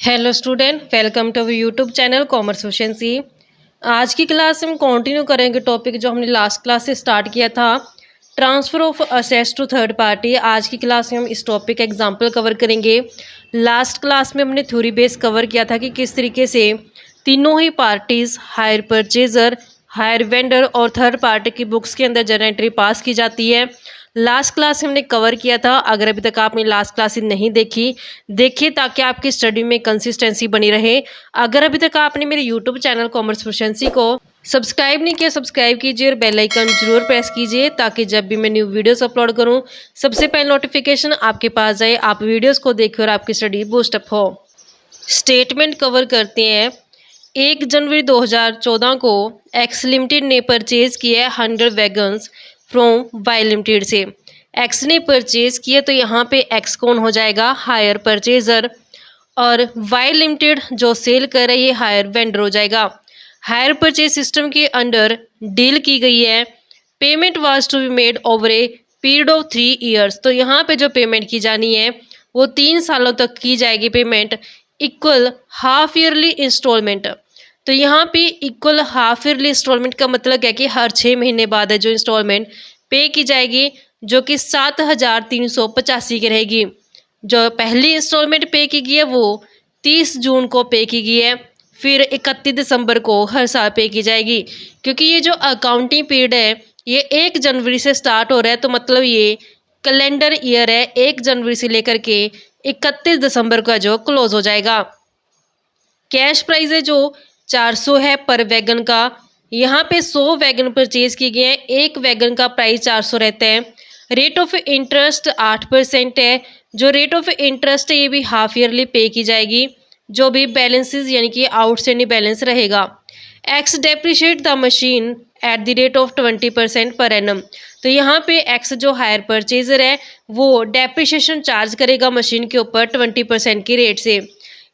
Hello student, welcome to our YouTube channel commerce efficiency. आज की class हम continue करेंगे टॉपिक जो हमने लास्ट क्लास से स्टार्ट किया था, transfer of assets to third party. आज की क्लास में हम इस टॉपिक का एग्जांपल कवर करेंगे। लास्ट क्लास में हमने थ्योरी बेस कवर किया था कि किस तरीके से तीनों ही parties, hire purchaser, hire vendor और थर्ड पार्टी की बुक्स के अंदर जर्नल एंट्री पास की जाती है। लास्ट क्लास हमने कवर किया था। अगर अभी तक आपने लास्ट क्लास नहीं देखी, देखिए ताकि आपकी स्टडी में कंसिस्टेंसी बनी रहे। अगर अभी तक आपने मेरे यूट्यूब चैनल कॉमर्स एफिशिएंसी को सब्सक्राइब नहीं किया, सब्सक्राइब कीजिए और बेल आइकन जरूर प्रेस कीजिए ताकि जब भी मैं न्यू वीडियोस अपलोड करूं सबसे पहले नोटिफिकेशन आपके पास जाए, आप वीडियोस को देखें और आपकी स्टडी बूस्टअप हो। स्टेटमेंट कवर करते हैं। 1 जनवरी 2014 को एक्स लिमिटेड ने परचेज किया 100 वैगन्स फ्रॉम वाई लिमिटेड से। एक्स ने परचेज किया तो यहाँ पे एक्स कौन हो जाएगा? Hire purchaser. और वाई लिमिटेड जो सेल कर रही है हायर वेंडर हो जाएगा। हायर परचेज सिस्टम के अंडर डील की गई है। Payment was to be made over a period of 3 years. तो यहाँ पे जो पेमेंट की जानी है वो 3 सालों तक की जाएगी payment, equal half yearly instalment. तो यहाँ पे इक्वल हाफ ईयरली इंस्टॉलमेंट का मतलब है कि हर 6 महीने बाद है जो इंस्टॉलमेंट पे की जाएगी, जो कि 7,385 की रहेगी। जो पहली इंस्टॉलमेंट पे की गई है वो 30 जून को पे की गई है, फिर 31 दिसंबर को हर साल पे की जाएगी। क्योंकि ये जो अकाउंटिंग पीरियड है ये 1 जनवरी से स्टार्ट हो रहा है, तो मतलब ये कैलेंडर ईयर है 1 जनवरी से लेकर के 31 दिसंबर का जो क्लोज हो जाएगा। कैश प्राइस है जो 400 है पर वैगन का। यहाँ पे 100 वैगन परचेज किए गए हैं, एक वैगन का प्राइस 400 रहता है। रेट ऑफ इंटरेस्ट 8% है। जो रेट ऑफ इंटरेस्ट है ये भी हाफ ईयरली पे की जाएगी, जो भी बैलेंसेस यानी कि आउटस्टैंडिंग बैलेंस रहेगा। X depreciate the machine at the rate of 20% per annum. तो यहाँ पे एक्स जो हायर परचेजर है वो डेप्रिशिएशन चार्ज करेगा मशीन के ऊपर 20% की रेट से।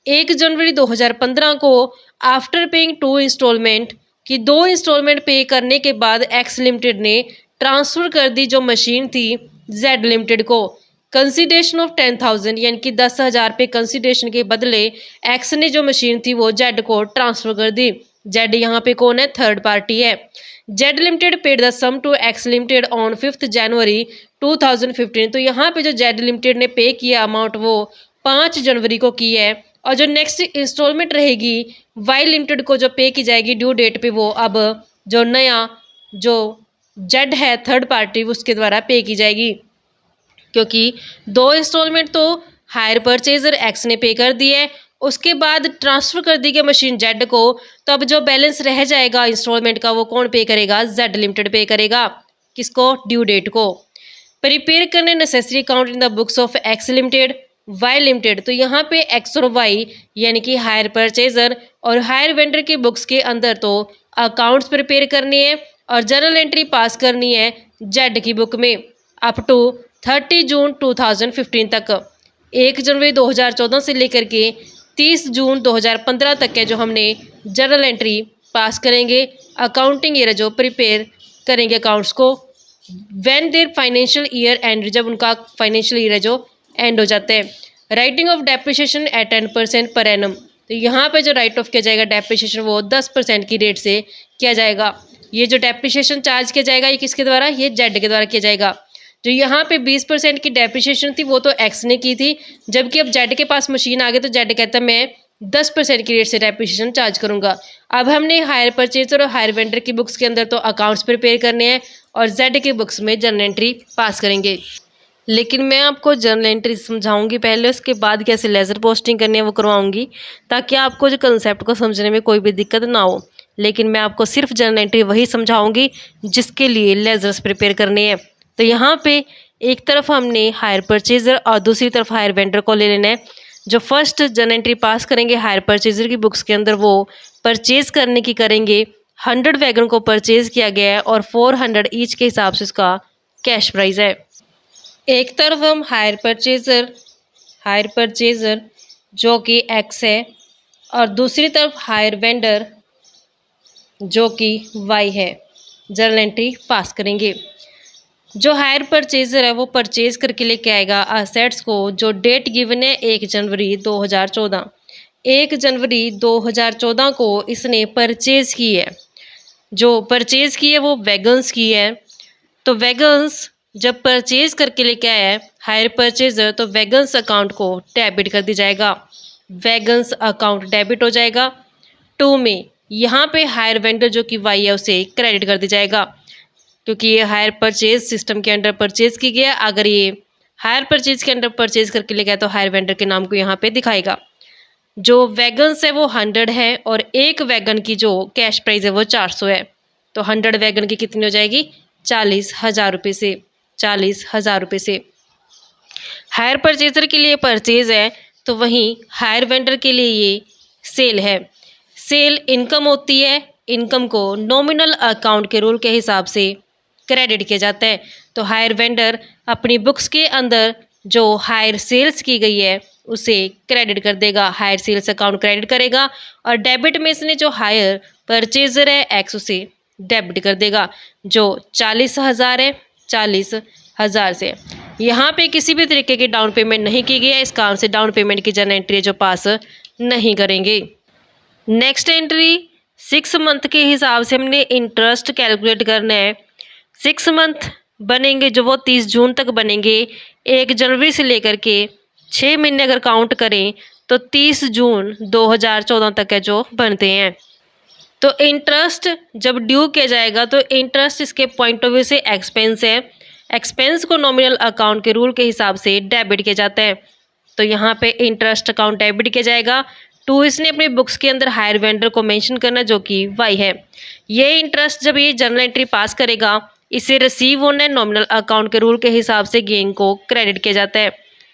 1 जनवरी 2015 को आफ्टर पेइंग 2 इंस्टॉलमेंट की 2 इंस्टॉलमेंट पे करने के बाद एक्स लिमिटेड ने ट्रांसफ़र कर दी जो मशीन थी जेड लिमिटेड को। कंसिडरेशन ऑफ 10,000 यानी कि 10,000 पे कंसिडरेशन के बदले एक्स ने जो मशीन थी वो जेड को ट्रांसफ़र कर दी। जेड यहाँ पे कौन है? थर्ड पार्टी है। Z limited paid the sum to X limited on 5 January 2015। तो यहाँ पे जो जेड लिमिटेड ने पे किया अमाउंट वो 5 जनवरी को की है, और जो नेक्स्ट इंस्टॉलमेंट रहेगी वाई लिमिटेड को जो पे की जाएगी ड्यू डेट पे, वो अब जो नया जो जेड है थर्ड पार्टी उसके द्वारा पे की जाएगी। क्योंकि 2 इंस्टॉलमेंट तो हायर परचेजर एक्स ने पे कर दी है, उसके बाद ट्रांसफ़र कर दी गई मशीन जेड को, तो अब जो बैलेंस रह जाएगा इंस्टॉलमेंट का वो कौन पे करेगा? जेड लिमिटेड पे करेगा। किसको? ड्यू डेट को। प्रिपेयर करने necessary account in the books of X limited, Y limited. तो यहाँ पे एक्स और वाई यानी कि हायर परचेजर और हायर वेंडर के बुक्स के अंदर तो अकाउंट्स प्रिपेयर करनी है और जर्नल एंट्री पास करनी है जेड की बुक में अप टू 30 जून 2015 तक। 1 जनवरी 2014 से लेकर के 30 जून 2015 तक है जो हमने जर्नल एंट्री पास करेंगे, अकाउंटिंग ईयर जो प्रिपेयर करेंगे अकाउंट्स को। When there financial year and, जब उनका फाइनेंशियल ईयर है जो एंड हो जाता है। Writing of depreciation eight 10% per annum. तो यहाँ पे जो राइट ऑफ किया जाएगा डेप्रिसिएशन वो 10% की रेट से किया जाएगा। ये जो डेप्रिसिएशन चार्ज किया जाएगा ये किसके द्वारा? ये जेड के द्वारा किया जाएगा। जो यहाँ पे 20% की डेप्रिसिएशन थी वो तो एक्स ने की थी, जबकि अब जेड के पास मशीन आ गई तो जेड कहता है मैं 10% की रेट से डेप्रिसिएशन चार्ज करूंगा। अब हमने हायर परचेजर और हायर वेंडर की बुक्स के अंदर तो अकाउंट्स प्रिपेयर करने हैं और जेड के बुक्स में जर्नल एंट्री पास करेंगे। लेकिन मैं आपको जर्नल एंट्री समझाऊंगी पहले, उसके बाद कैसे लेज़र पोस्टिंग करनी है वो करवाऊंगी, ताकि आपको जो कंसेप्ट को समझने में कोई भी दिक्कत ना हो। लेकिन मैं आपको सिर्फ जर्नल एंट्री वही समझाऊंगी जिसके लिए लेज़र्स प्रिपेयर करने हैं। तो यहाँ पे एक तरफ हमने हायर परचेजर और दूसरी तरफ हायर वेंडर को ले लेना है। जो फर्स्ट जर्नल एंट्री पास करेंगे हायर परचेजर की बुक्स के अंदर वो परचेज करने की करेंगे। 100 वैगन को परचेज किया गया है और 400 ईच के हिसाब से उसका कैश प्राइस है। एक तरफ हम हायर परचेजर जो कि एक्स है और दूसरी तरफ हायर वेंडर जो कि वाई है, जर्नल एंट्री पास करेंगे। जो हायर परचेजर है वो परचेज करके लेके आएगा असेट्स को, जो डेट गिवन है 1 जनवरी 2014। 1 जनवरी 2014 को इसने परचेज़ की है। जो परचेज़ की है वो वैगन्स की है। तो वैगन्स जब परचेज़ करके लेके आया है हायर परचेज़र, तो वैगन्स अकाउंट को डेबिट कर दिया जाएगा। वैगन्स अकाउंट डेबिट हो जाएगा। 2 में यहाँ पे हायर वेंडर जो कि वाई है उसे क्रेडिट कर दिया जाएगा, क्योंकि ये हायर परचेज सिस्टम के अंडर परचेज की गया। अगर ये हायर परचेज के अंडर परचेज करके ले गया तो हायर वेंडर के नाम को यहाँ पे दिखाएगा। जो वैगन्स है वो 100 है और एक वैगन की जो कैश प्राइस है वो 400 है। तो 100 वैगन की कितनी हो जाएगी? 40,000 रुपये से। 40,000 रुपये से हायर परचेजर के लिए परचेज है, तो वहीं हायर वेंडर के लिए ये सेल है। सेल इनकम होती है। इनकम को नॉमिनल अकाउंट के रूल के हिसाब से क्रेडिट किया जाता है। तो हायर वेंडर अपनी बुक्स के अंदर जो हायर सेल्स की गई है उसे क्रेडिट कर देगा, हायर सेल्स अकाउंट क्रेडिट करेगा। और डेबिट में इसने जो हायर परचेजर है एक्स उसे डेबिट कर देगा, जो 40,000 है। 40,000 से यहाँ पे किसी भी तरीके की डाउन पेमेंट नहीं की गई है। इस कारण से डाउन पेमेंट की जर्नल एंट्री जो पास नहीं करेंगे। नेक्स्ट एंट्री 6 मंथ के हिसाब से हमने इंटरेस्ट कैलकुलेट करना है। 6 मंथ बनेंगे जो वो 30 जून तक बनेंगे। 1 जनवरी से लेकर के 6 महीने अगर काउंट करें तो 30 जून 2014 तक है जो बनते हैं। तो इंटरेस्ट जब ड्यू किया जाएगा तो इंटरेस्ट इसके पॉइंट ऑफ व्यू से एक्सपेंस है। एक्सपेंस को नॉमिनल अकाउंट के रूल के हिसाब से डेबिट किया जाता है। तो यहाँ पे इंटरेस्ट अकाउंट डेबिट किया जाएगा। 2 इसने अपनी बुक्स के अंदर हायर वेंडर को मेंशन करना जो कि वाई है। ये इंटरेस्ट जब ये जर्नल एंट्री पास करेगा इसे रिसीव होना है। नॉमिनल अकाउंट के रूल के हिसाब से गेन को क्रेडिट किया जाता है।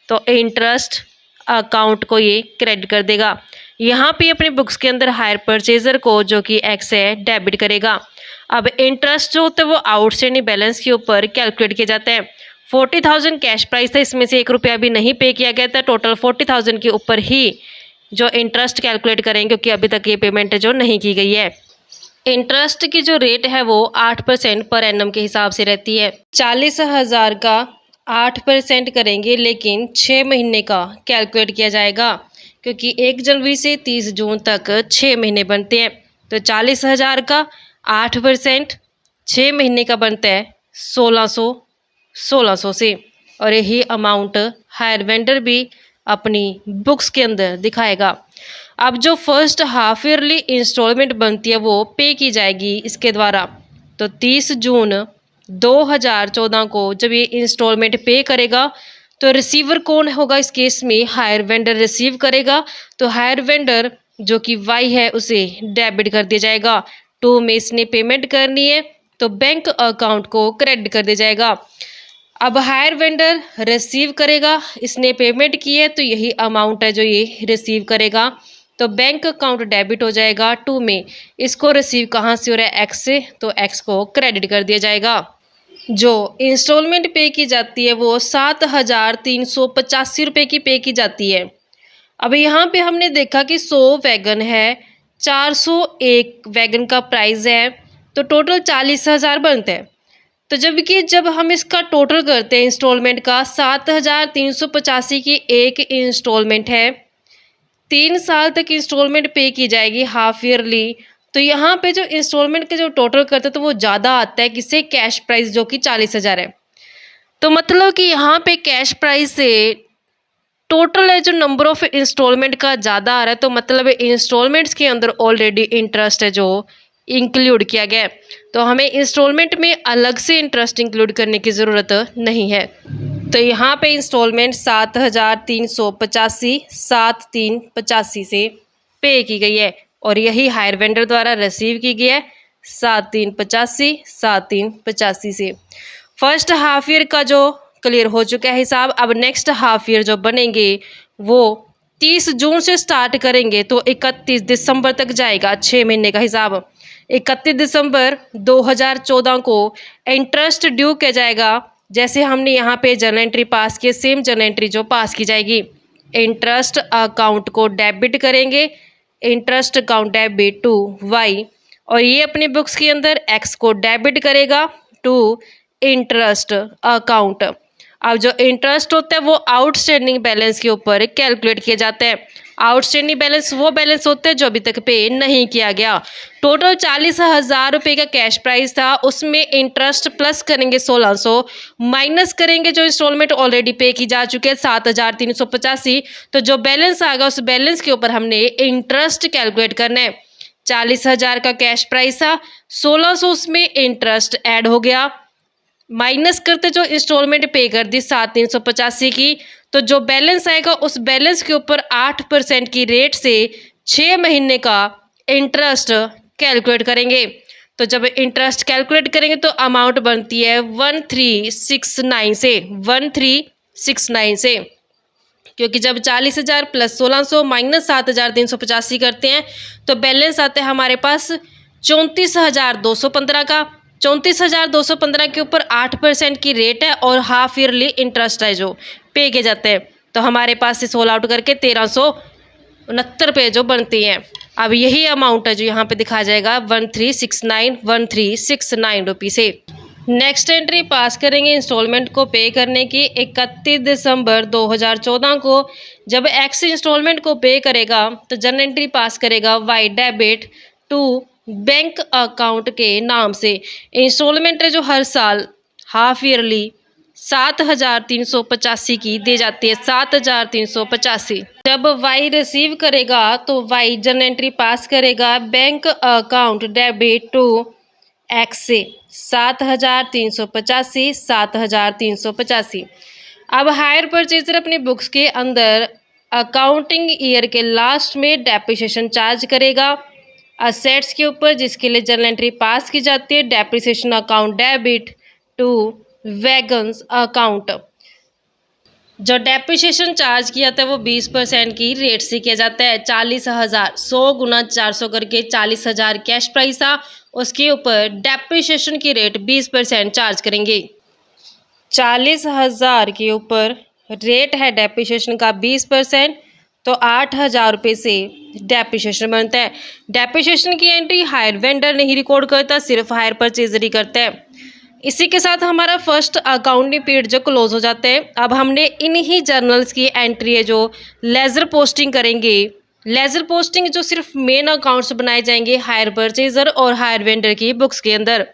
तो इंटरेस्ट अकाउंट को ये क्रेडिट कर देगा। यहाँ पे अपनी बुक्स के अंदर हायर परचेजर को जो कि एक्स है डेबिट करेगा। अब इंटरेस्ट जो होता है वो आउटस्टैंडिंग बैलेंस के ऊपर कैलकुलेट किया जाता है। 40,000 कैश प्राइस था, इसमें से 1 रुपया भी नहीं पे किया गया था। टोटल 40,000 के ऊपर ही जो इंटरेस्ट कैलकुलेट करेंगे, क्योंकि अभी तक ये पेमेंट जो नहीं की गई है। इंटरेस्ट की जो रेट है वो 8% पर एनम के हिसाब से रहती है। 40,000 का 8% करेंगे, लेकिन 6 महीने का कैलकुलेट किया जाएगा, क्योंकि 1 जनवरी से 30 जून तक 6 महीने बनते हैं। तो 40,000 का 8% 6 महीने का बनता है 1600 से। और यही अमाउंट हायर वेंडर भी अपनी बुक्स के अंदर दिखाएगा। अब जो फर्स्ट हाफ ईयरली इंस्टॉलमेंट बनती है वो पे की जाएगी इसके द्वारा। तो 30 जून 2014 को जब ये इंस्टॉलमेंट पे करेगा तो रिसीवर कौन होगा इस केस में? हायर वेंडर रिसीव करेगा। तो हायर वेंडर जो कि वाई है उसे डेबिट कर दिया जाएगा। 2 में इसने पेमेंट करनी है तो बैंक अकाउंट को क्रेडिट कर दिया जाएगा। अब हायर वेंडर रिसीव करेगा, इसने पेमेंट की है तो यही अमाउंट है जो ये रिसीव करेगा। तो बैंक अकाउंट डेबिट हो जाएगा। 2 में इसको रिसीव कहाँ से हो रहा है? एक्स से, तो एक्स को क्रेडिट कर दिया जाएगा। जो इंस्टॉलमेंट पे की जाती है वो 7,385 रुपये की पे की जाती है। अब यहाँ पे हमने देखा कि 100 वैगन है, 401 वैगन का प्राइस है, तो टोटल 40,000 बनते हैं। तो जब हम इसका टोटल करते हैं इंस्टॉलमेंट का, 7,385 की एक इंस्टॉलमेंट है। 3 साल तक इंस्टॉलमेंट पे की जाएगी हाफ ईयरली। तो यहाँ पे जो इंस्टॉलमेंट का जो टोटल करते हैं तो वो ज़्यादा आता है किससे? कैश प्राइस जो कि 40,000 है। तो मतलब कि यहाँ पे कैश प्राइस से टोटल है जो नंबर ऑफ इंस्टॉलमेंट का ज़्यादा आ रहा है। तो मतलब इंस्टॉलमेंट्स के अंदर ऑलरेडी इंटरेस्ट है जो इंक्लूड किया गया है। तो हमें इंस्टॉलमेंट में अलग से इंटरेस्ट इंक्लूड करने की ज़रूरत नहीं है। तो यहाँ पे इंस्टॉलमेंट 7,385 से पे की गई है और यही हायर वेंडर द्वारा रिसीव की गई है 7,385 से। फर्स्ट हाफ ईयर का जो क्लियर हो चुका है हिसाब। अब नेक्स्ट हाफ ईयर जो बनेंगे वो 30 जून से स्टार्ट करेंगे तो 31 दिसंबर तक जाएगा 6 महीने का हिसाब। 31 दिसंबर 2014 को इंटरेस्ट ड्यू किया जाएगा। जैसे हमने यहाँ पे जर्नल एंट्री पास की, सेम जर्नल एंट्री जो पास की जाएगी। इंटरेस्ट अकाउंट को डेबिट करेंगे, interest account debit to Y, और ये अपनी बुक्स के अंदर एक्स को डेबिट करेगा टू इंटरेस्ट अकाउंट। अब जो इंटरेस्ट होता है वो आउटस्टैंडिंग बैलेंस के ऊपर कैलकुलेट किया जाता है। आउटस्टैंडिंग बैलेंस वो बैलेंस होते हैं जो अभी तक पे नहीं किया गया। टोटल 40,000 रुपये का कैश प्राइस था, उसमें इंटरेस्ट प्लस करेंगे 1600, माइनस करेंगे जो इंस्टॉलमेंट ऑलरेडी पे की जा चुके हैं 7,385। तो जो बैलेंस आएगा उस बैलेंस के ऊपर हमने इंटरेस्ट कैलकुलेट करना है। 40,000 का कैश प्राइस था, 1600 उसमें इंटरेस्ट ऐड हो गया, माइनस करते जो इंस्टॉलमेंट पे कर दी 7,385 की, तो जो बैलेंस आएगा उस बैलेंस के ऊपर 8% की रेट से 6 महीने का इंटरेस्ट कैलकुलेट करेंगे। तो जब इंटरेस्ट कैलकुलेट करेंगे तो अमाउंट बनती है 1369 से, 1369 से, क्योंकि जब 40,000 प्लस 1600 माइनस 7,385 करते हैं तो बैलेंस आता है हमारे पास 34,215 का। 34,215 के ऊपर 8% की रेट है और हाफ ईयरली इंटरेस्ट है जो पे किए जाते हैं। तो हमारे पास से 16 आउट करके 1,369 रुपये जो बनती हैं। अब यही अमाउंट है जो यहाँ पे दिखाया जाएगा 1369 रुपये से। नेक्स्ट एंट्री पास करेंगे इंस्टॉलमेंट को पे करने की 31 दिसंबर 2014 को। जब एक्स इंस्टॉलमेंट को पे करेगा तो जर्नल एंट्री पास करेगा Y debit to bank account के नाम से। इंस्टॉलमेंट है जो हर साल हाफ ईयरली 7,385 की दी जाती है, 7,385। जब वाई रिसीव करेगा तो वाई जर्नल एंट्री पास करेगा bank account debit to X से 7,385, 7,385। अब हायर परचेजर अपनी बुक्स के अंदर अकाउंटिंग ईयर के लास्ट में डेप्रिसिएशन चार्ज करेगा असेट्स के ऊपर, जिसके लिए जर्नल एंट्री पास की जाती है depreciation account debit to wagons account. जो डेप्रिसिएशन चार्ज किया जाता है वो 20% की रेट से किया जाता है। 40,000 100 गुना 400 करके 40,000 कैश प्राइस था, उसके ऊपर डेप्रिसिएशन की रेट 20% चार्ज करेंगे। 40,000 के ऊपर रेट है डेप्रिसिएशन का 20%, तो 8,000 रुपये से डेप्रिसिएशन बनता है। डेप्रिसिएशन की एंट्री हायर वेंडर नहीं रिकॉर्ड करता, सिर्फ हायर परचेजर ही करता है। इसी के साथ हमारा फर्स्ट अकाउंटिंग पीरियड जो क्लोज हो जाता है। अब हमने इन्हीं जर्नल्स की एंट्री है जो लेजर पोस्टिंग करेंगे। लेजर पोस्टिंग जो सिर्फ मेन अकाउंट्स बनाए जाएंगे हायर परचेजर और हायर वेंडर की बुक्स के अंदर।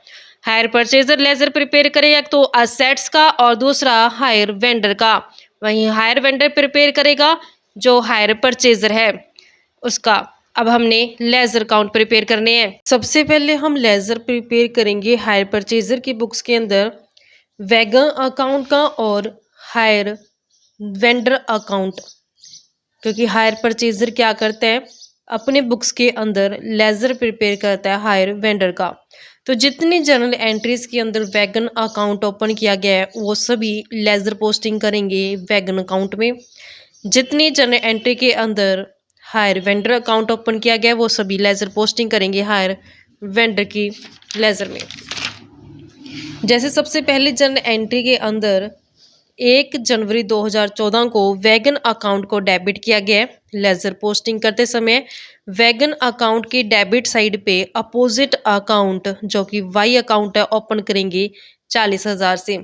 हायर परचेजर लेजर प्रिपेयर करेगा, एक तो असेट्स का और दूसरा हायर वेंडर का। वहीं हायर वेंडर प्रिपेयर करेगा जो हायर परचेजर है उसका। अब हमने लेजर अकाउंट प्रिपेयर करने हैं। सबसे पहले हम लेजर प्रिपेयर करेंगे हायर परचेजर की बुक्स के अंदर वैगन अकाउंट का और हायर वेंडर अकाउंट, क्योंकि हायर परचेजर क्या करता है अपने बुक्स के अंदर लेजर प्रिपेयर करता है हायर वेंडर का। तो जितनी जर्नल एंट्रीज के अंदर वैगन अकाउंट ओपन किया गया है वो सभी लेजर पोस्टिंग करेंगे वैगन अकाउंट में। जितनी जर्नल एंट्री के अंदर हायर वेंडर अकाउंट ओपन किया गया है वो सभी लेजर पोस्टिंग करेंगे हायर वेंडर की लेजर में। जैसे सबसे पहले जर्नल एंट्री के अंदर 1 जनवरी 2014 को वैगन अकाउंट को डेबिट किया गया है। लेजर पोस्टिंग करते समय वैगन अकाउंट की डेबिट साइड पे अपोजिट अकाउंट जो कि वाई अकाउंट है ओपन करेंगे 40,000 से।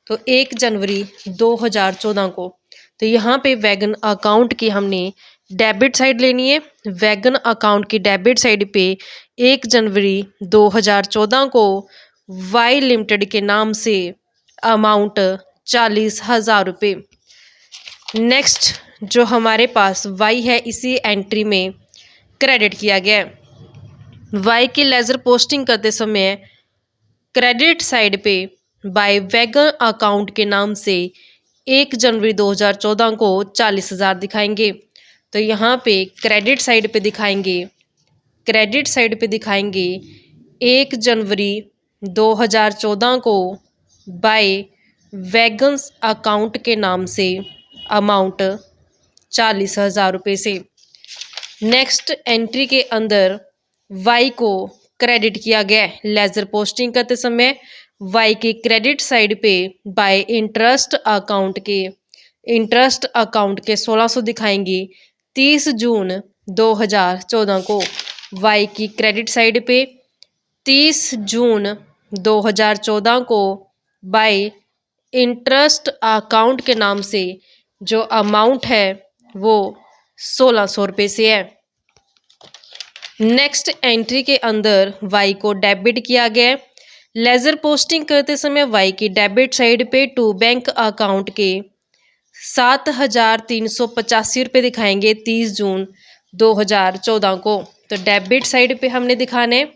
तो 1 जनवरी 2014 को तो यहाँ पे वैगन अकाउंट की हमने डेबिट साइड लेनी है। वैगन अकाउंट की डेबिट साइड पे 1 जनवरी 2014 को वाई लिमिटेड के नाम से अमाउंट 40,000 रुपये। नेक्स्ट जो हमारे पास वाई है इसी एंट्री में क्रेडिट किया गया है। वाई की लेजर पोस्टिंग करते समय क्रेडिट साइड पे बाय वैगन अकाउंट के नाम से 1 जनवरी 2014 को 40,000 दिखाएंगे। तो यहाँ पे क्रेडिट साइड पे दिखाएंगे 1 जनवरी 2014 को बाय वैगन्स अकाउंट के नाम से अमाउंट 40,000 रुपये से। नेक्स्ट एंट्री के अंदर वाई को क्रेडिट किया गया है। लेजर पोस्टिंग करते समय वाई की क्रेडिट साइड पे बाय इंटरेस्ट अकाउंट के 1,600 दिखाएंगे। 30 जून 2014 को वाई की क्रेडिट साइड पे 30 जून 2014 को बाय इंटरेस्ट अकाउंट के नाम से जो अमाउंट है वो 1600 रुपये से है। नेक्स्ट एंट्री के अंदर वाई को डेबिट किया गया है। लेजर पोस्टिंग करते समय वाई की डेबिट साइड पे टू बैंक अकाउंट के 7,385 रुपये दिखाएंगे 30 जून 2014 को। तो डेबिट साइड पे हमने दिखाने,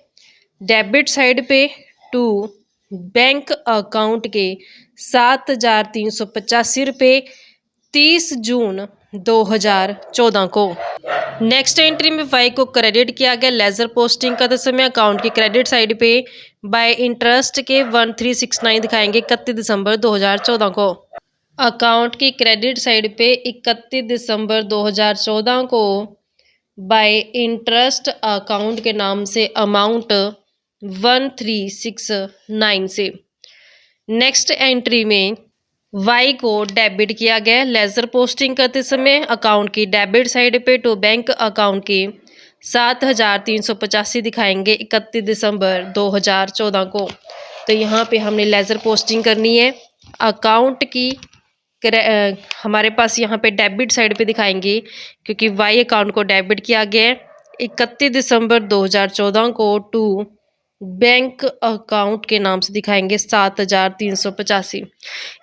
डेबिट साइड पे टू बैंक अकाउंट के 7,385 रुपये 30 जून 2014 को। नेक्स्ट एंट्री में वाई को क्रेडिट किया गया लेजर पोस्टिंग करते समय अकाउंट की क्रेडिट साइड पे बाय इंटरेस्ट के 1369 दिखाएंगे 31 दिसंबर 2014 को। अकाउंट की क्रेडिट साइड पे 31 दिसंबर 2014 को बाय इंटरेस्ट अकाउंट के नाम से अमाउंट 1369 से। नेक्स्ट एंट्री में वाई को डेबिट किया गया लेजर पोस्टिंग करते समय अकाउंट की डेबिट साइड पे टू बैंक अकाउंट के 7,385 दिखाएंगे 31 दिसंबर 2014 को। तो यहाँ पे हमने लेजर पोस्टिंग करनी है। अकाउंट की हमारे पास यहाँ पे डेबिट साइड पे दिखाएंगे क्योंकि वाई अकाउंट को डेबिट किया गया है 31 दिसंबर 2014 को टू बैंक अकाउंट के नाम से दिखाएंगे 7,385।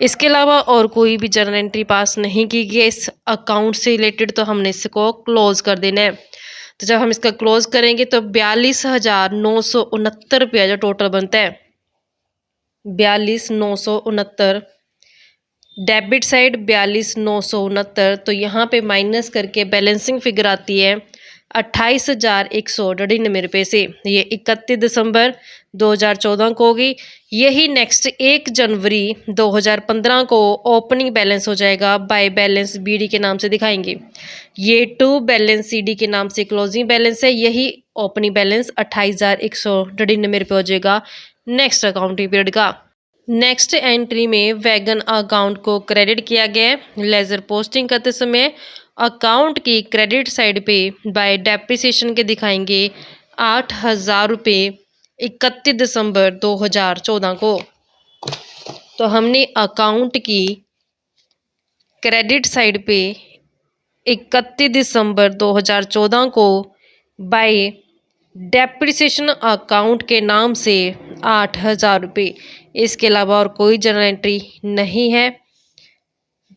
इसके अलावा और कोई भी जर्नल एंट्री पास नहीं की गई इस अकाउंट से रिलेटेड, तो हमने इसको क्लोज कर देना है। तो जब हम इसका क्लोज करेंगे तो 42,969 रुपया जो टोटल बनता है 42,969, डेबिट साइड 42,969, तो यहाँ पे माइनस करके बैलेंसिंग फिगर आती है 28,199 रुपये से। ये 31 दिसंबर 2014 को होगी। यही नेक्स्ट 1 जनवरी 2015 को ओपनिंग बैलेंस हो जाएगा बाय बैलेंस बीडी के नाम से दिखाएंगे। ये टू बैलेंस सीडी के नाम से क्लोजिंग बैलेंस है। यही ओपनिंग बैलेंस 28,199 रुपये हो जाएगा नेक्स्ट अकाउंटिंग पीरियड का। नेक्स्ट एंट्री में वैगन अकाउंट को क्रेडिट किया गया है लेजर पोस्टिंग करते समय अकाउंट की क्रेडिट साइड पे बाय डेप्रिसिएशन के दिखाएंगे 8,000 रुपये 31 दिसंबर 2014 को। तो हमने अकाउंट की क्रेडिट साइड पे 31 दिसंबर 2014 को बाय डेप्रिसिएशन अकाउंट के नाम से 8,000 रुपये, इसके अलावा और कोई जर्नल एंट्री नहीं है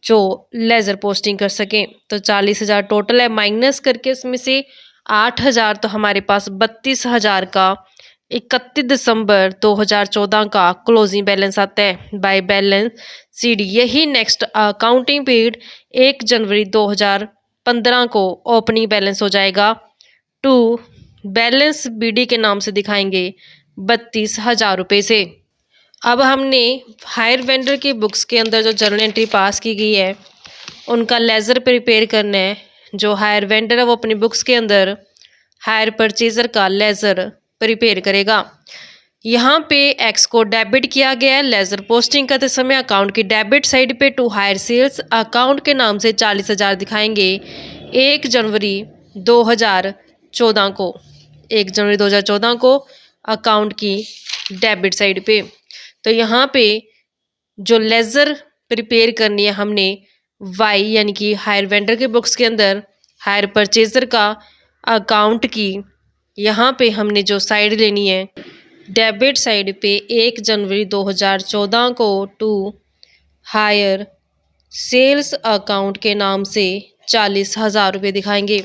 जो लेजर पोस्टिंग कर सकें। तो 40,000 टोटल है, माइनस करके उसमें से 8,000 तो हमारे पास 32,000 का 31 दिसंबर 2014 का क्लोजिंग बैलेंस आता है बाय बैलेंस सीडी। यही नेक्स्ट अकाउंटिंग पीरियड 1 जनवरी 2015 को ओपनिंग बैलेंस हो जाएगा टू बैलेंस बीडी के नाम से दिखाएंगे 32,000 रुपये से। अब हमने हायर वेंडर की बुक्स के अंदर जो जर्नल एंट्री पास की गई है उनका लेजर प्रिपेयर करना है। जो हायर वेंडर है वो अपनी बुक्स के अंदर हायर परचेजर का लेजर प्रिपेयर करेगा। यहाँ पे एक्स को डेबिट किया गया है लेजर पोस्टिंग करते समय अकाउंट की डेबिट साइड पे टू हायर सेल्स अकाउंट के नाम से 40,000 दिखाएंगे 1 जनवरी 2014 को। 1 जनवरी 2014 को अकाउंट की डेबिट साइड पे। तो यहाँ पे जो लेजर प्रिपेयर करनी है हमने वाई यानी कि हायर वेंडर के बुक्स के अंदर हायर परचेजर का अकाउंट की यहाँ पे हमने जो साइड लेनी है डेबिट साइड पे 1 जनवरी 2014 को टू हायर सेल्स अकाउंट के नाम से 40,000 रुपये दिखाएंगे।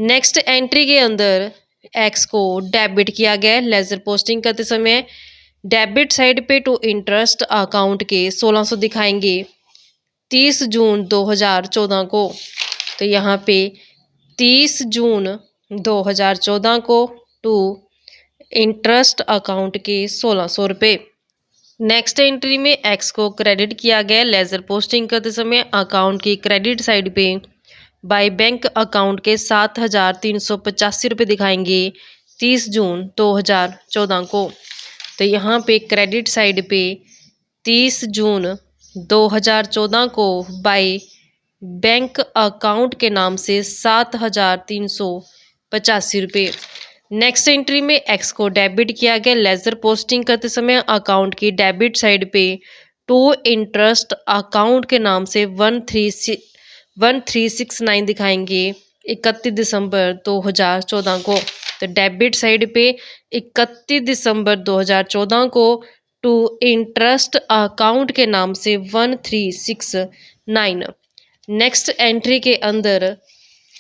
नेक्स्ट एंट्री के अंदर एक्स को डेबिट किया गया है लेजर पोस्टिंग करते समय डेबिट साइड पे टू इंटरेस्ट अकाउंट के 1600 दिखाएंगे 30 जून 2014 को। तो यहाँ पे 30 जून 2014 को टू इंटरेस्ट अकाउंट के 1600 रुपये। नेक्स्ट एंट्री में एक्स को क्रेडिट किया गया लेजर पोस्टिंग करते समय अकाउंट की क्रेडिट साइड पे बाय बैंक अकाउंट के 7,385 रुपये दिखाएंगे 30 जून 2014 को। तो यहाँ पे क्रेडिट साइड पे 30 जून 2014 को बाय बैंक अकाउंट के नाम से 7,385 रुपये। नेक्स्ट एंट्री में एक्स को डेबिट किया गया लेजर पोस्टिंग करते समय अकाउंट की डेबिट साइड पे टू इंटरेस्ट अकाउंट के नाम से 1369 दिखाएंगे 31 दिसंबर 2014 को। तो डेबिट साइड पे 31 दिसंबर 2014 को टू इंटरेस्ट अकाउंट के नाम से 1369। नेक्स्ट एंट्री के अंदर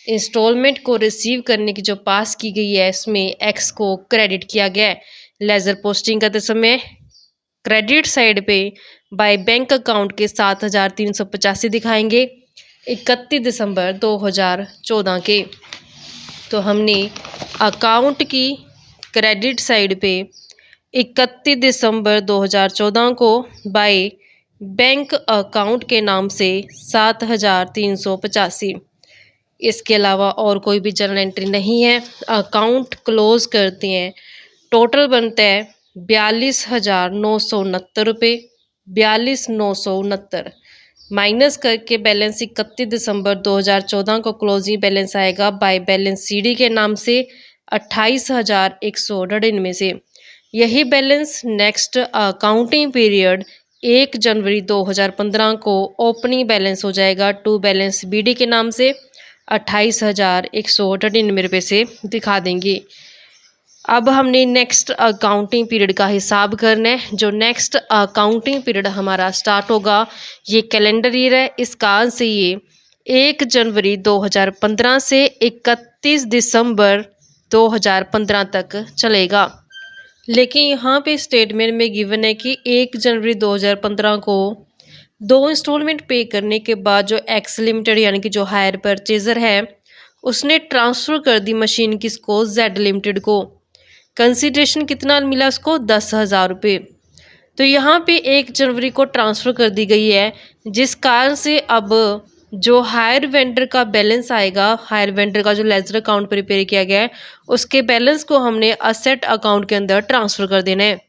इंस्टॉलमेंट को रिसीव करने की जो पास की गई है इसमें एक्स को क्रेडिट किया गया है। लेजर पोस्टिंग करते समय क्रेडिट साइड पे बाय बैंक अकाउंट के 7385 दिखाएंगे 31 दिसंबर 2014 के। तो हमने अकाउंट की क्रेडिट साइड पे 31 दिसंबर 2014 को बाय बैंक अकाउंट के नाम से 7385। इसके अलावा और कोई भी जर्नल एंट्री नहीं है। अकाउंट क्लोज करते हैं। टोटल बनता है 42,969 रुपये, 42,969 माइनस करके बैलेंस 31 दिसंबर 2014 को क्लोजिंग बैलेंस आएगा बाय बैलेंस सीडी के नाम से 28,199 से। यही बैलेंस नेक्स्ट अकाउंटिंग पीरियड 1 जनवरी 2015 को ओपनिंग बैलेंस हो जाएगा टू बैलेंस बीडी के नाम से 28,199 रुपये से दिखा देंगे। अब हमने नेक्स्ट अकाउंटिंग पीरियड का हिसाब करना है। जो नेक्स्ट अकाउंटिंग पीरियड हमारा स्टार्ट होगा ये कैलेंडर ईयर है। इस कारण से ये 1 जनवरी 2015 से 31 दिसंबर 2015 तक चलेगा। लेकिन यहाँ पे स्टेटमेंट में गिवन है कि 1 जनवरी 2015 को 2 इंस्टॉलमेंट पे करने के बाद जो एक्स लिमिटेड यानी कि जो हायर परचेजर है उसने ट्रांसफ़र कर दी मशीन किसको, जेड लिमिटेड को। कंसिडरेशन कितना मिला उसको, 10,000 रुपये। तो यहाँ पे 1 जनवरी को ट्रांसफ़र कर दी गई है, जिस कारण से अब जो हायर वेंडर का बैलेंस आएगा, हायर वेंडर का जो लेजर अकाउंट प्रिपेयर किया गया है उसके बैलेंस को हमने असेट अकाउंट के अंदर ट्रांसफ़र कर देना है।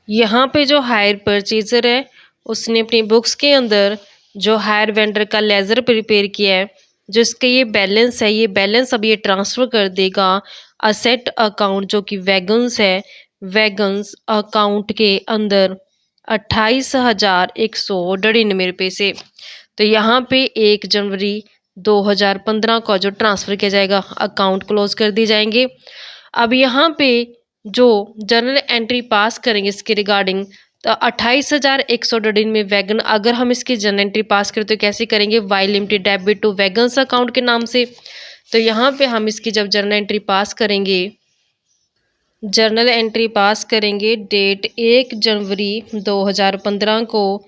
यहाँ पे जो हायर परचेजर है उसने अपनी बुक्स के अंदर जो हायर वेंडर का लेजर प्रिपेयर किया है, जिसके ये बैलेंस है, ये बैलेंस अब ये ट्रांसफ़र कर देगा असेट अकाउंट जो कि वैगन्स है, वैगन्स अकाउंट के अंदर 28,199 रुपये से। तो यहाँ पे 1 जनवरी 2015 को जो ट्रांसफ़र किया जाएगा अकाउंट क्लोज कर दिए जाएंगे। अब यहाँ पे जो जर्नल एंट्री पास करेंगे इसके रिगार्डिंग, तो 28,199 में वैगन, अगर हम इसकी जर्नल एंट्री पास करें तो कैसे करेंगे, Y limited debit to wagons account के नाम से। तो यहाँ पे हम इसकी जब जर्नल एंट्री पास करेंगे, जर्नल एंट्री पास करेंगे डेट 1 जनवरी 2015 को,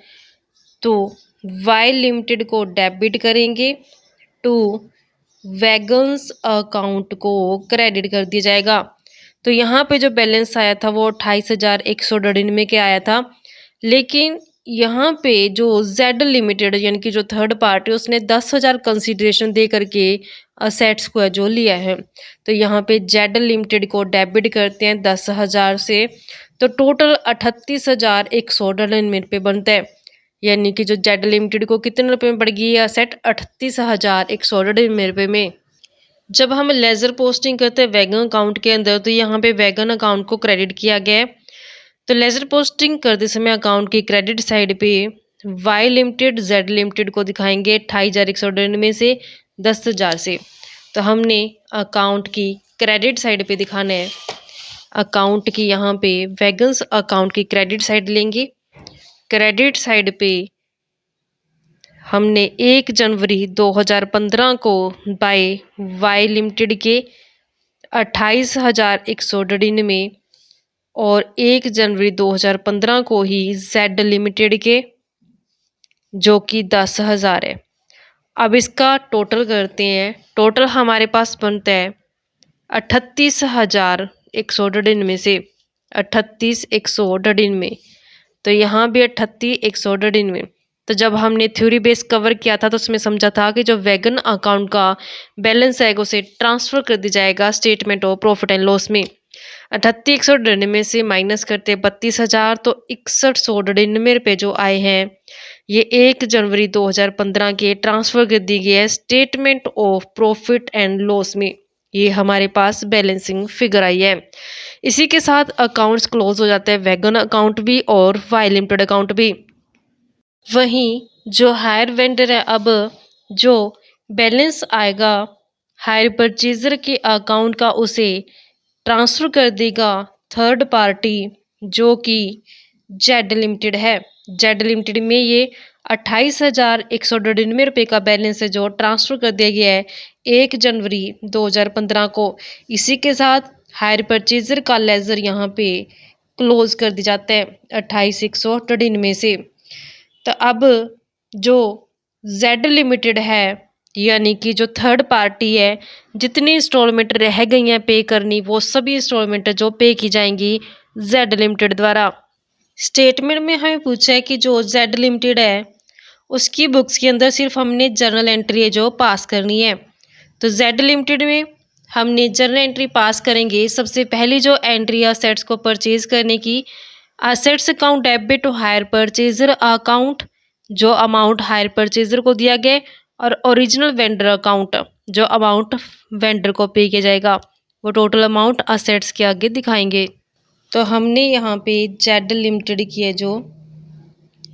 तो वाई लिमिटेड को डेबिट करेंगे टू वैगन्स अकाउंट को क्रेडिट कर दिया जाएगा। तो यहाँ पे जो बैलेंस आया था वो 28,199 के आया था। लेकिन यहाँ पे जो जेड लिमिटेड यानी कि जो थर्ड पार्टी उसने 10,000 कंसिडरेशन दे करके असेट्स को जो लिया है, तो यहाँ पे जेड लिमिटेड को डेबिट करते हैं 10,000 से। तो टोटल 38,199 रुपये बनता है। यानी कि जो जेड लिमिटेड को कितने रुपए में पड़ गई है असेट, 38,199 रुपये में। जब हम लेजर पोस्टिंग करते हैं वैगन अकाउंट के अंदर, तो यहाँ पे वैगन अकाउंट को क्रेडिट किया गया है। तो लेजर पोस्टिंग करते समय अकाउंट की क्रेडिट साइड पे वाई लिमिटेड जेड लिमिटेड को दिखाएंगे 28,199 से 10,000 से। तो हमने अकाउंट की क्रेडिट साइड पे दिखाना है। अकाउंट की यहाँ पे वैगन्स अकाउंट की क्रेडिट साइड लेंगे। क्रेडिट साइड पे हमने 1 जनवरी 2015 को बाय वाई लिमिटेड के 28,199 और 1 जनवरी 2015 को ही जेड लिमिटेड के जो कि 10,000 है। अब इसका टोटल करते हैं। टोटल हमारे पास बनता है 38,199 से 38,199। तो यहाँ भी 38,199। तो जब हमने थ्योरी बेस कवर किया था तो उसमें समझा था कि जो वैगन अकाउंट का बैलेंस है उसे ट्रांसफ़र कर दिया जाएगा statement of profit and loss में। 38,199 से माइनस करते 32,000, तो 61,199 रुपये जो आए हैं ये 1 जनवरी 2015 के ट्रांसफ़र कर दी गई है statement of profit and loss में। ये हमारे पास बैलेंसिंग फिगर आई है। इसी के साथ अकाउंट्स क्लोज हो जाते हैं, वैगन अकाउंट भी और वाई लिमिटेड अकाउंट भी। वहीं जो हायर वेंडर है, अब जो बैलेंस आएगा हायर परचेजर के अकाउंट का, उसे ट्रांसफ़र कर देगा थर्ड पार्टी जो कि जेड लिमिटेड है। जेड लिमिटेड में ये 28,199 रुपये का बैलेंस है जो ट्रांसफ़र कर दिया गया है 1 जनवरी 2015 को। इसी के साथ हायर परचेजर का लेजर यहाँ पे क्लोज कर दिया जाता है 28,199 से। तो अब जो जेड लिमिटेड है यानी कि जो थर्ड पार्टी है, जितनी इंस्टॉलमेंट रह गई हैं पे करनी, वो सभी इंस्टॉलमेंट जो पे की जाएंगी जेड लिमिटेड द्वारा। स्टेटमेंट में हमें पूछा है कि जो जेड लिमिटेड है उसकी बुक्स के अंदर सिर्फ हमने जर्नल एंट्री है जो पास करनी है। तो जेड लिमिटेड में हमने जर्नल एंट्री पास करेंगे। सबसे पहली जो एंट्री असेट्स को परचेज करने की, assets account debit to hire purchaser account, जो अमाउंट हायर परचेजर को दिया गया, और ओरिजिनल वेंडर अकाउंट, जो अमाउंट वेंडर को पे किया जाएगा, वो टोटल अमाउंट असेट्स के आगे दिखाएंगे। तो हमने यहाँ पे जेड लिमिटेड की है जो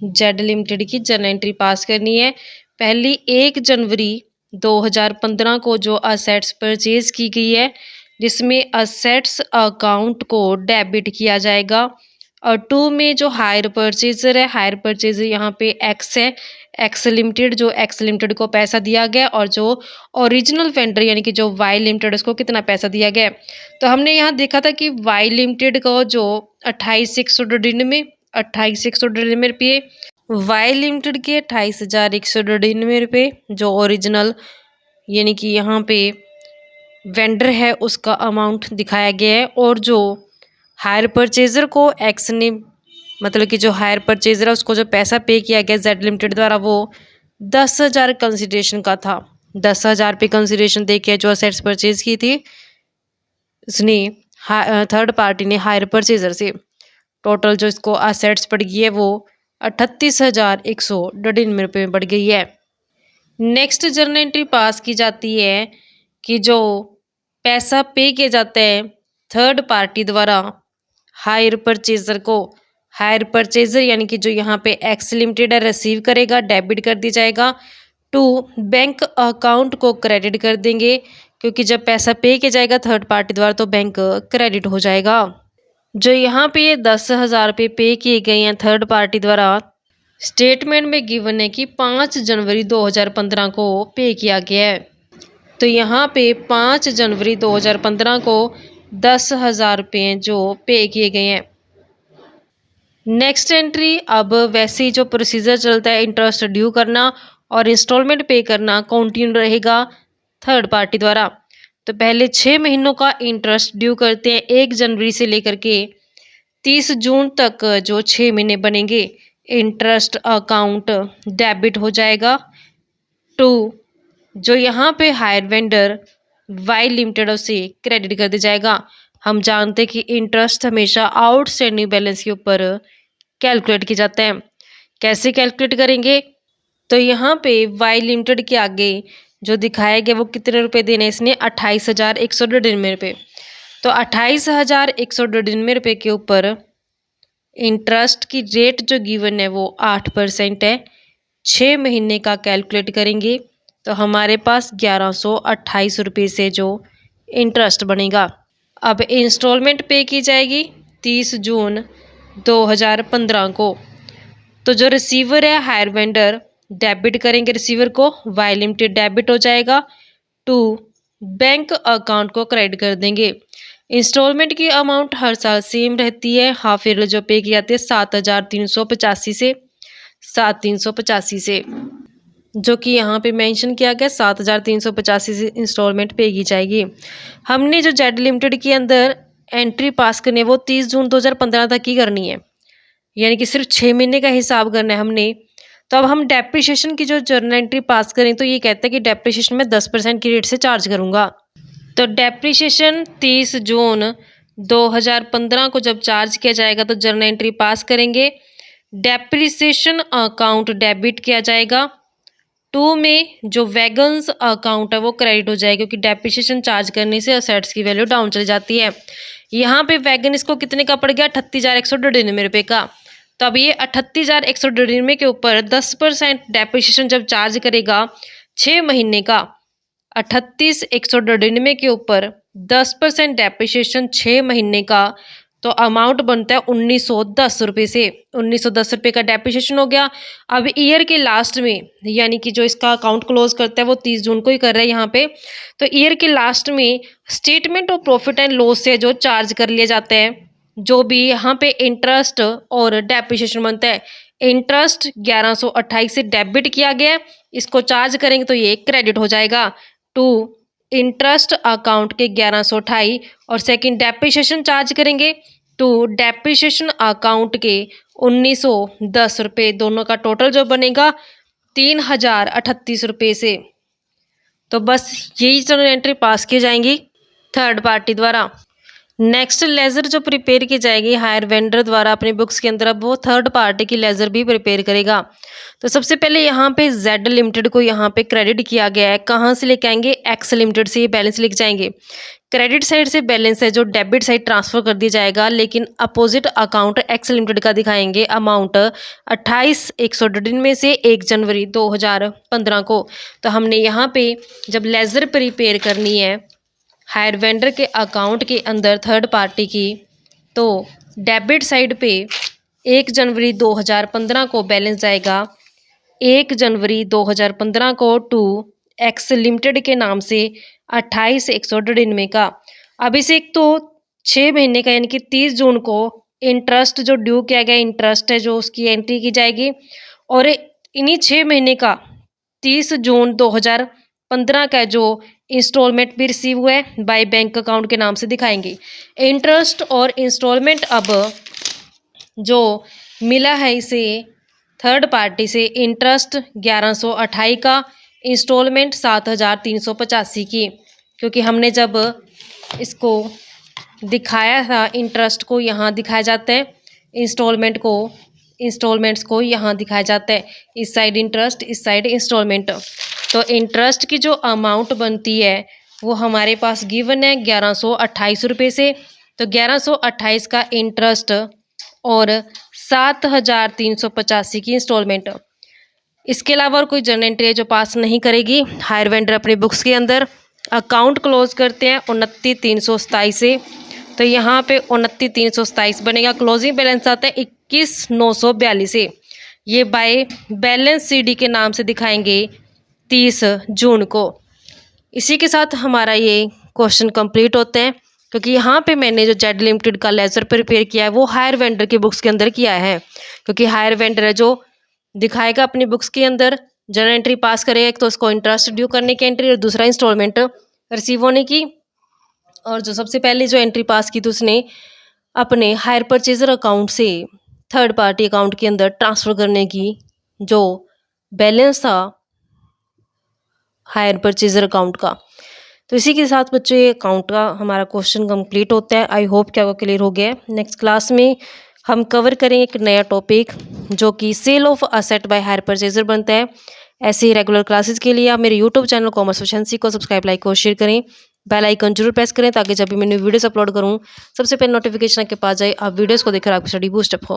जेड लिमिटेड की जर्नल एंट्री पास करनी है। पहली 1 जनवरी 2015 को जो असेट्स परचेज की गई है, जिसमें असेट्स अकाउंट को डेबिट किया जाएगा। और 2 में जो हायर परचेजर है, हायर परचेजर यहाँ पे एक्स है, एक्स लिमिटेड, जो एक्स लिमिटेड को पैसा दिया गया, और जो ओरिजिनल वेंडर यानी कि जो वाई लिमिटेड, उसको कितना पैसा दिया गया। तो हमने यहाँ देखा था कि वाई लिमिटेड को जो 28,199 रुपये, वाई लिमिटेड के 28,199 रुपये, जो ओरिजिनल यानी कि यहाँ पे वेंडर है उसका अमाउंट दिखाया गया है। और जो हायर परचेजर को एक्स ने, मतलब कि जो हायर परचेजर है उसको जो पैसा पे किया गया जेड लिमिटेड द्वारा, वो 10,000 कंसिडरेशन का था। 10,000 पे कंसिडरेशन दे के जो असेट्स परचेज की थी उसने थर्ड पार्टी ने हायर परचेजर से, टोटल जो इसको असेट्स पड़ गई है वो 38,199 रुपये में बढ़ गई है। नेक्स्ट जर्नल एंट्री पास की जाती है कि जो पैसा पे किया जाता है थर्ड पार्टी द्वारा हायर परचेजर को, हायर परचेजर यानी कि जो यहाँ पे एक्स लिमिटेड है रिसीव करेगा, डेबिट कर दिया जाएगा टू बैंक अकाउंट को क्रेडिट कर देंगे, क्योंकि जब पैसा पे किया जाएगा थर्ड पार्टी द्वारा तो बैंक क्रेडिट हो जाएगा। जो यहाँ पे ये 10,000 रुपये पे किए गए हैं थर्ड पार्टी द्वारा, स्टेटमेंट में गिवन है कि 5 जनवरी 2015 को पे किया गया है। तो यहाँ पे 5 जनवरी 2015 को 10,000 रुपये जो पे किए गए हैं। नेक्स्ट एंट्री, अब वैसे ही जो प्रोसीजर चलता है इंटरेस्ट ड्यू करना और इंस्टॉलमेंट पे करना कंटिन्यू रहेगा थर्ड पार्टी द्वारा। तो पहले 6 महीनों का इंटरेस्ट ड्यू करते हैं 1 जनवरी से लेकर के 30 जून तक, जो 6 महीने बनेंगे इंटरेस्ट अकाउंट डेबिट हो जाएगा टू जो यहाँ पे हायर वेंडर वाई लिमिटेड उसे क्रेडिट कर दिया जाएगा। हम जानते हैं कि इंटरेस्ट हमेशा आउटस्टैंडिंग बैलेंस के ऊपर कैलकुलेट किया जाता है। कैसे कैलकुलेट करेंगे, तो यहाँ पे वाई लिमिटेड के आगे जो दिखाया गया वो कितने रुपए देने, इसने 28,199 रुपये। तो 28,199 रुपये के ऊपर इंटरेस्ट की रेट जो गिवन है वो 8% है। 6 महीने का कैलकुलेट करेंगे तो हमारे पास 1,128 रुपये से जो इंटरेस्ट बनेगा। अब इंस्टॉलमेंट पे की जाएगी 30 जून 2015 को। तो जो रिसीवर है हायर वेंडर डेबिट करेंगे रिसीवर को, वाई लिमिटेड डेबिट हो जाएगा टू बैंक अकाउंट को क्रेडिट कर देंगे। इंस्टॉलमेंट की अमाउंट हर साल सेम रहती है, हाफ ईयरली जो पे की जाती है 7,385 से 7,385 से, जो कि यहाँ पे मेंशन किया गया 7,385 से इंस्टॉलमेंट पे की जाएगी। हमने जो जेड लिमिटेड के अंदर एंट्री पास करनी है वो 30 जून 2015 तक ही करनी है, यानी कि सिर्फ 6 महीने का हिसाब करना है हमने। तो अब हम डेप्रिसिएशन की जो जर्नल एंट्री पास करें तो ये कहता है कि डेप्रिसिएशन में 10% की रेट से चार्ज करूँगा। तो डेप्रिसिएशन 30 जून 2015 को जब चार्ज किया जाएगा तो जर्नल एंट्री पास करेंगे, डेप्रिसिएशन अकाउंट डेबिट किया जाएगा। 2 में जो वैगन्स अकाउंट है वो क्रेडिट हो जाएगा, क्योंकि डेप्रिसिएशन चार्ज करने से असेट्स की वैल्यू डाउन चली जाती है। यहाँ पे वैगन इसको कितने का पड़ गया, 38,199 रुपये का। तो अब ये 38,199 के ऊपर 10% डेप्रिसिएशन जब चार्ज करेगा 6 महीने का 38,199 के ऊपर 10% डेप्रिसिएशन 6 महीने का, तो अमाउंट बनता है 1,910 से। 1,910 का डेप्रिसिएशन हो गया। अब ईयर के लास्ट में, यानी कि जो इसका अकाउंट क्लोज करता है वो 30 जून को ही कर रहा है यहाँ पे, तो ईयर के लास्ट में statement of profit and loss से जो चार्ज कर लिए जाते हैं, जो भी यहाँ पे इंटरेस्ट और डेप्रिसिएशन बनता है, इंटरेस्ट 1128 से डेबिट किया गया, इसको चार्ज करेंगे तो ये क्रेडिट हो जाएगा टू इंटरेस्ट अकाउंट के 1128, और सेकंड डेप्रिसिएशन चार्ज करेंगे टू डेप्रिसिएशन अकाउंट के 1,910 दोनों का टोटल जो बनेगा 3,038 से। तो बस यही जर्नल एंट्री पास की जाएंगी थर्ड पार्टी द्वारा। नेक्स्ट लेजर जो प्रिपेयर की जाएगी हायर वेंडर द्वारा अपनी बुक्स के अंदर, अब वो थर्ड पार्टी की लेजर भी प्रिपेयर करेगा। तो सबसे पहले यहाँ पे जेड लिमिटेड को यहाँ पे क्रेडिट किया गया है। कहाँ से लेके आएंगे? एक्स लिमिटेड से ये बैलेंस लेके जाएंगे। क्रेडिट साइड से बैलेंस है जो डेबिट साइड ट्रांसफर कर दिया जाएगा, लेकिन अपोजिट अकाउंट एक्स लिमिटेड का दिखाएंगे अमाउंट 28,199 से 1 जनवरी 2015 को। तो हमने यहाँ पे जब लेजर प्रिपेयर करनी है हायर वेंडर के अकाउंट के अंदर थर्ड पार्टी की, तो डेबिट साइड पे 1 जनवरी 2015 को बैलेंस जाएगा 1 जनवरी 2015 को टू एक्स लिमिटेड के नाम से 28,199 का। अब इसे एक तो 6 महीने का यानी कि 30 जून को इंटरेस्ट जो ड्यू किया गया इंटरेस्ट है जो उसकी एंट्री की जाएगी, और इन्हीं 6 महीने का 30 जून 2015 का जो इंस्टॉलमेंट भी रिसीव हुआ है बाय बैंक अकाउंट के नाम से दिखाएंगे। इंटरेस्ट और इंस्टॉलमेंट अब जो मिला है इसे थर्ड पार्टी से, इंटरेस्ट 1128 का, इंस्टॉलमेंट 7,385 की, क्योंकि हमने जब इसको दिखाया था इंटरेस्ट को यहाँ दिखाया जाता है, इंस्टॉलमेंट्स को यहाँ दिखाया जाता है, इस साइड इंटरेस्ट इस साइड इंस्टॉलमेंट। तो इंटरेस्ट की जो अमाउंट बनती है वो हमारे पास गिवन है 1,128 से, तो 1,128 का इंटरेस्ट और 7,385 की इंस्टॉलमेंट। इसके अलावा और कोई जर्नल एंट्री है जो पास नहीं करेगी हायर वेंडर अपनी बुक्स के अंदर। अकाउंट क्लोज करते हैं 29,327 से, तो यहाँ पे 29,327 बनेगा। क्लोजिंग बैलेंस आता है 21,942 से, ये बाय बैलेंस सीडी के नाम से दिखाएंगे 30 जून को। इसी के साथ हमारा ये क्वेश्चन कंप्लीट होते हैं, क्योंकि यहाँ पे मैंने जो जेड लिमिटेड का लेजर प्रिपेयर किया है वो हायर वेंडर की बुक्स के अंदर किया है, क्योंकि हायर वेंडर है जो दिखाएगा अपनी बुक्स के अंदर जर्नल एंट्री पास करेगा, एक तो उसको इंटरेस्ट ड्यू करने की एंट्री और दूसरा इंस्टॉलमेंट रिसीव होने की। और जो सबसे पहले जो एंट्री पास की थी उसने अपने हायर परचेजर अकाउंट से थर्ड पार्टी अकाउंट के अंदर ट्रांसफ़र करने की जो बैलेंस था हायर परचेजर अकाउंट का। तो इसी के साथ बच्चों ये अकाउंट का हमारा क्वेश्चन कंप्लीट होता है। आई होप कि आपको क्लियर हो गया है। नेक्स्ट क्लास में हम कवर करेंगे एक नया टॉपिक जो कि sale of asset by hire purchaser बनता है। ऐसे ही रेगुलर क्लासेस के लिए आप मेरे यूट्यूब चैनल कॉमर्स एफिशिएंसी को सब्सक्राइब, लाइक और शेयर करें। बेल आइकन जरूर प्रेस करें ताकि जब भी मैं वीडियोस अपलोड करूं सबसे पहले नोटिफिकेशन आपके पास जाए, आप वीडियोस को देखकर आपकी स्टडी बूस्ट अप हो।